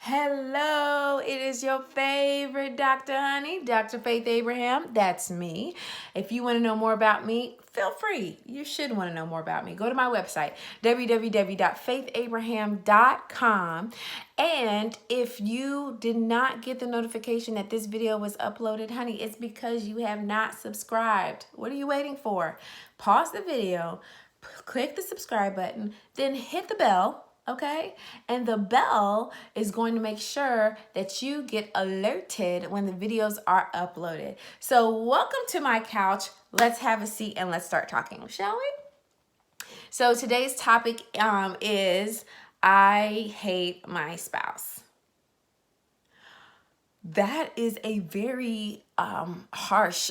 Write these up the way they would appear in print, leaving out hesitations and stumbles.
Hello, it is your favorite Dr. Honey, Dr. Faith Abraham. That's me. If you want to know more about me, feel free. You should want to know more about me. Go to my website, www.faithabraham.com. And if you did not get the notification that this video was uploaded, honey, it's because you have not subscribed. What are you waiting for? Pause the video, click the subscribe button, then hit the bell. Okay, and the bell is going to make sure that you get alerted when the videos are uploaded. So welcome to my couch. Let's have a seat and let's start talking, shall we? So today's topic is I hate my spouse. That is a very harsh,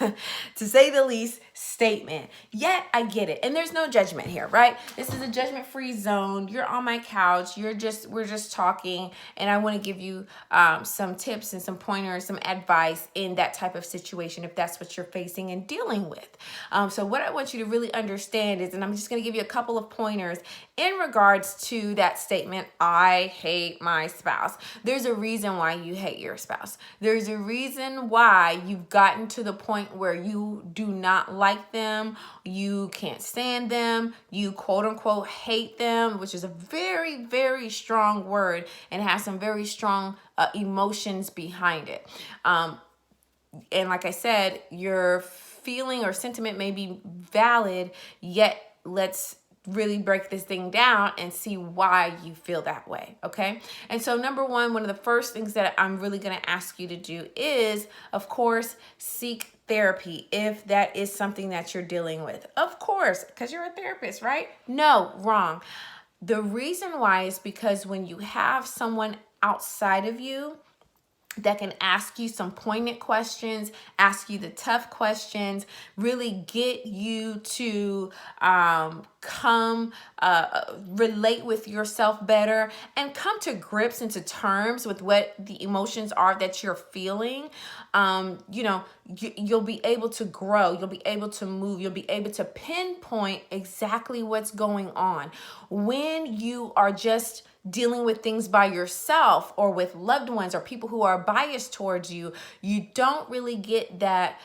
to say the least, statement. Yet I get it. And there's no judgment here, right? This is a judgment-free zone. You're on my couch. We're just talking. And I want to give you some tips and some pointers, some advice in that type of situation if that's what you're facing and dealing with. So what I want you to really understand is, and I'm just going to give you a couple of pointers in regards to that statement, I hate my spouse. There's a reason why you hate your spouse. There's a reason why you've gotten to the point where you do not like them, you can't stand them, you quote unquote hate them, which is a very, very strong word and has some very strong emotions behind it. And like I said, your feeling or sentiment may be valid, yet let's really break this thing down and see why you feel that way, okay? And so number one of the first things that I'm really going to ask you to do is, of course, seek therapy if that is something that you're dealing with. Of course, because you're a therapist, right? No, wrong. The reason why is because when you have someone outside of you that can ask you some poignant questions, ask you the tough questions, really get you to relate with yourself better and come to grips and to terms with what the emotions are that you're feeling. You'll be able to grow, you'll be able to move, you'll be able to pinpoint exactly what's going on. When you are just dealing with things by yourself or with loved ones or people who are biased towards you, you don't really get that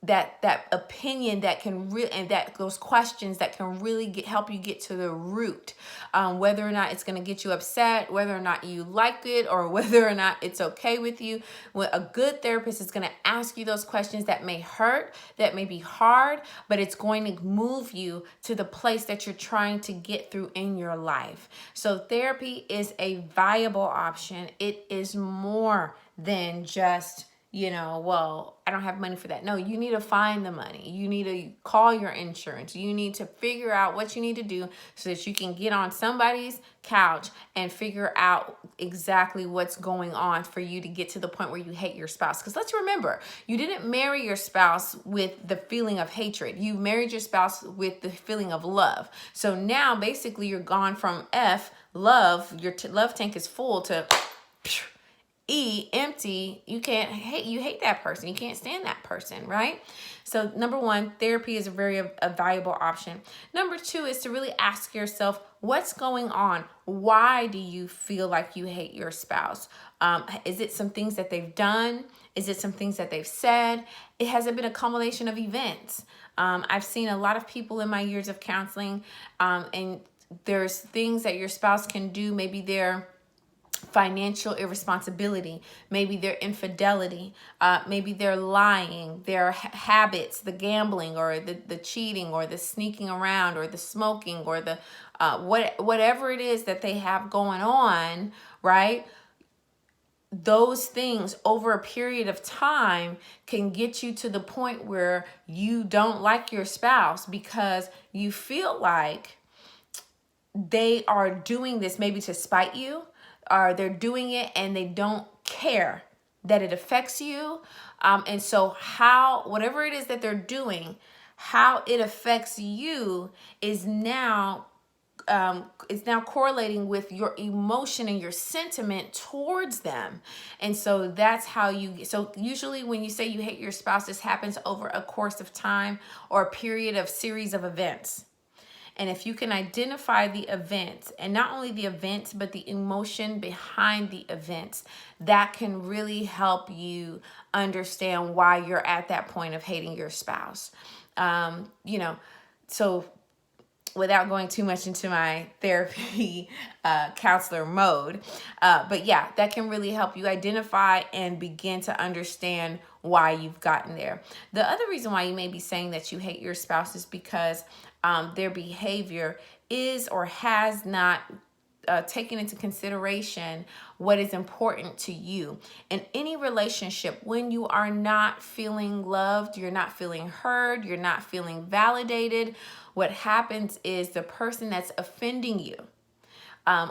that opinion that can really, and that those questions that can really help you get to the root, whether or not it's going to get you upset, whether or not you like it, or whether or not it's okay with you. Well, a good therapist is going to ask you those questions that may hurt, that may be hard, but it's going to move you to the place that you're trying to get through in your life. So therapy is a viable option. It is more than just, well, I don't have money for that. No, you need to find the money. You need to call your insurance. You need to figure out what you need to do so that you can get on somebody's couch and figure out exactly what's going on for you to get to the point where you hate your spouse. Because let's remember, you didn't marry your spouse with the feeling of hatred. You married your spouse with the feeling of love. So now basically you're gone from love, your love tank is full, to empty. You hate that person. You can't stand that person, right? So number one, therapy is a valuable option. Number two is to really ask yourself, what's going on? Why do you feel like you hate your spouse? Is it some things that they've done? Is it some things that they've said? Has it been a culmination of events? I've seen a lot of people in my years of counseling, and there's things that your spouse can do. Maybe they're financial irresponsibility, maybe their infidelity, maybe their lying, their habits, the gambling or the cheating or the sneaking around or the smoking or the whatever it is that they have going on, right? Those things over a period of time can get you to the point where you don't like your spouse because you feel like they are doing this maybe to spite you, or they're doing it and they don't care that it affects you. And so whatever it is that they're doing, how it affects you is now correlating with your emotion and your sentiment towards them. And so that's how so usually when you say you hate your spouse, this happens over a course of time or a period of series of events. And if you can identify the events, and not only the events, but the emotion behind the events, that can really help you understand why you're at that point of hating your spouse. You know, so without going too much into my therapy counselor mode. But yeah, that can really help you identify and begin to understand why you've gotten there. The other reason why you may be saying that you hate your spouse is because their behavior is or has not taken into consideration what is important to you. In any relationship, when you are not feeling loved, you're not feeling heard, you're not feeling validated, what happens is the person that's offending you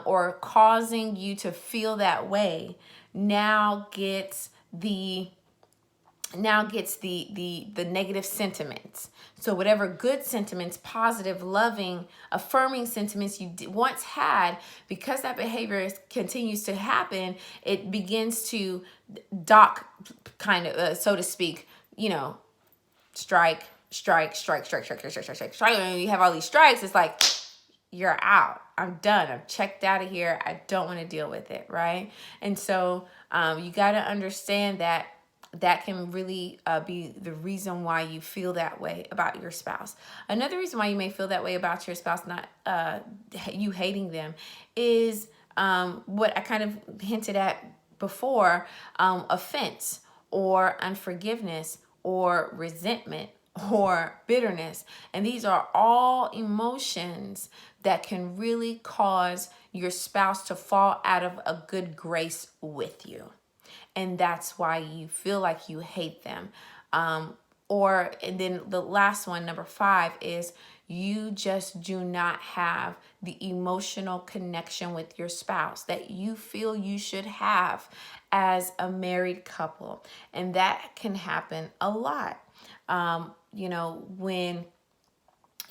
or causing you to feel that way now gets the negative sentiments. So whatever good sentiments, positive, loving, affirming sentiments you once had, because that behavior continues to happen, it begins to dock, kind of, so to speak, strike. When you have all these strikes, it's like, you're out. I'm done. I'm checked out of here. I don't want to deal with it, right? And so you got to understand that can really be the reason why you feel that way about your spouse. Another reason why you may feel that way about your spouse, not you hating them, is what I kind of hinted at before, offense or unforgiveness or resentment or bitterness. And these are all emotions that can really cause your spouse to fall out of a good grace with you. And that's why you feel like you hate them. And then the last one, number 5, is you just do not have the emotional connection with your spouse that you feel you should have as a married couple. And that can happen a lot. When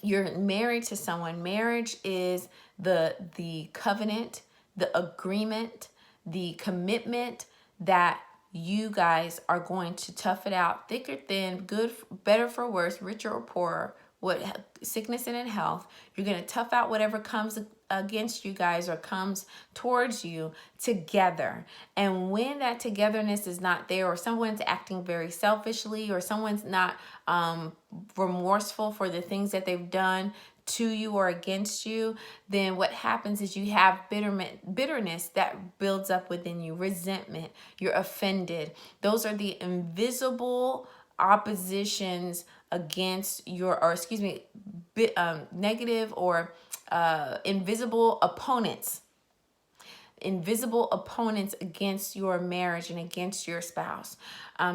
you're married to someone, marriage is the covenant, the agreement, the commitment that you guys are going to tough it out, thick or thin, good, better for worse, richer or poorer, what sickness and in health. You're going to tough out whatever comes against you guys or comes towards you together. And when that togetherness is not there, or someone's acting very selfishly, or someone's not remorseful for the things that they've done to you or against you, then what happens is you have bitterness that builds up within you, resentment, you're offended. Those are the invisible oppositions against negative or invisible opponents against your marriage and against your spouse.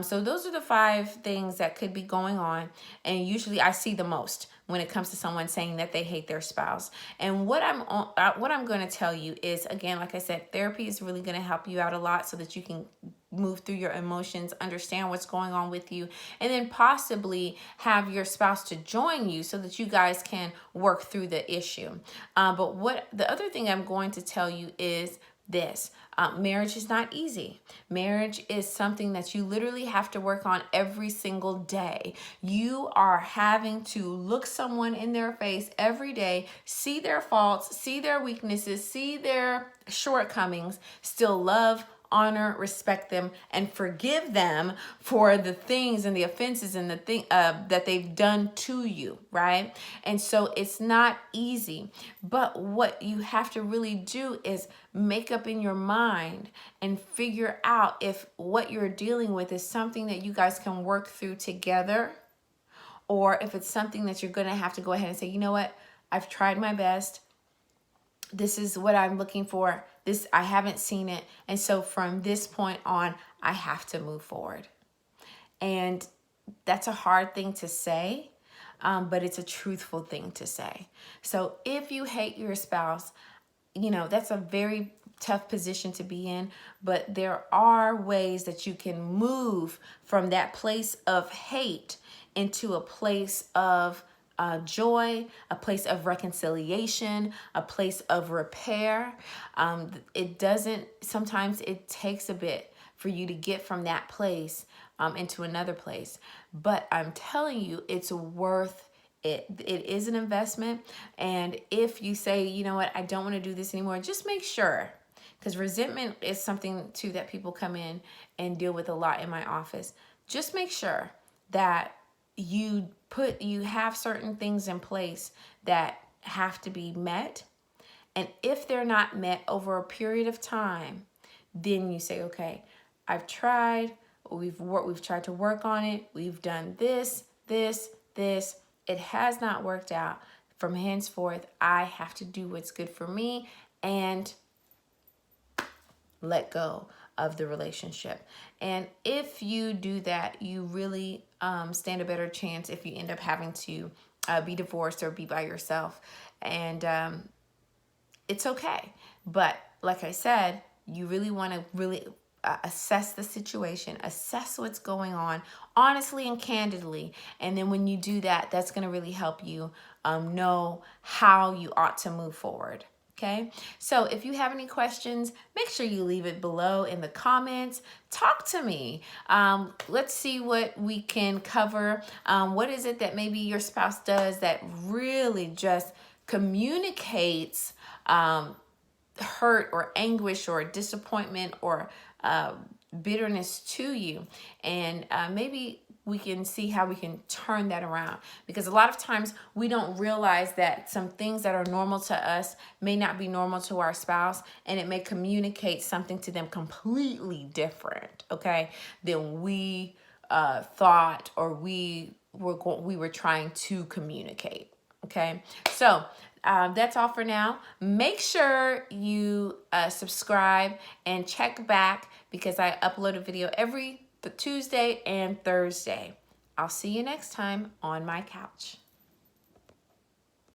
So those are the 5 things that could be going on. And usually I see the most when it comes to someone saying that they hate their spouse. And what I'm going to tell you is, again, like I said, therapy is really going to help you out a lot so that you can move through your emotions, understand what's going on with you, and then possibly have your spouse to join you so that you guys can work through the issue. But what the other thing I'm going to tell you is this. Marriage is not easy. Marriage is something that you literally have to work on every single day. You are having to look someone in their face every day, see their faults, see their weaknesses, see their shortcomings, still love, honor, respect them, and forgive them for the things and the offenses and the thing that they've done to you, right? And so it's not easy. But what you have to really do is make up in your mind and figure out if what you're dealing with is something that you guys can work through together, or if it's something that you're going to have to go ahead and say, you know what, I've tried my best. This is what I'm looking for. I haven't seen it. And so from this point on, I have to move forward. And that's a hard thing to say, but it's a truthful thing to say. So if you hate your spouse, that's a very tough position to be in, but there are ways that you can move from that place of hate into a place of joy, a place of reconciliation, a place of repair. Sometimes it takes a bit for you to get from that place into another place. But I'm telling you, it's worth It is an investment. And if you say, you know what, I don't want to do this anymore, just make sure, because resentment is something too that people come in and deal with a lot in my office. Just make sure that you have certain things in place that have to be met. And if they're not met over a period of time, then you say, okay, I've tried, we've tried to work on it. We've done this. It has not worked out. From henceforth, I have to do what's good for me and let go of the relationship. And if you do that, you really stand a better chance if you end up having to be divorced or be by yourself. And it's okay. But like I said, you really want to assess the situation, assess what's going on honestly and candidly. And then when you do that, that's going to really help you know how you ought to move forward. Okay, so if you have any questions, make sure you leave it below in the comments. Talk to me. Let's see what we can cover. What is it that maybe your spouse does that really just communicates hurt or anguish or disappointment or bitterness to you? And maybe we can see how we can turn that around, because a lot of times we don't realize that some things that are normal to us may not be normal to our spouse, and it may communicate something to them completely different, okay, than we thought or we were trying to communicate. Okay, so that's all for now. Make sure you subscribe and check back, because I upload a video every Tuesday and Thursday. I'll see you next time on my couch.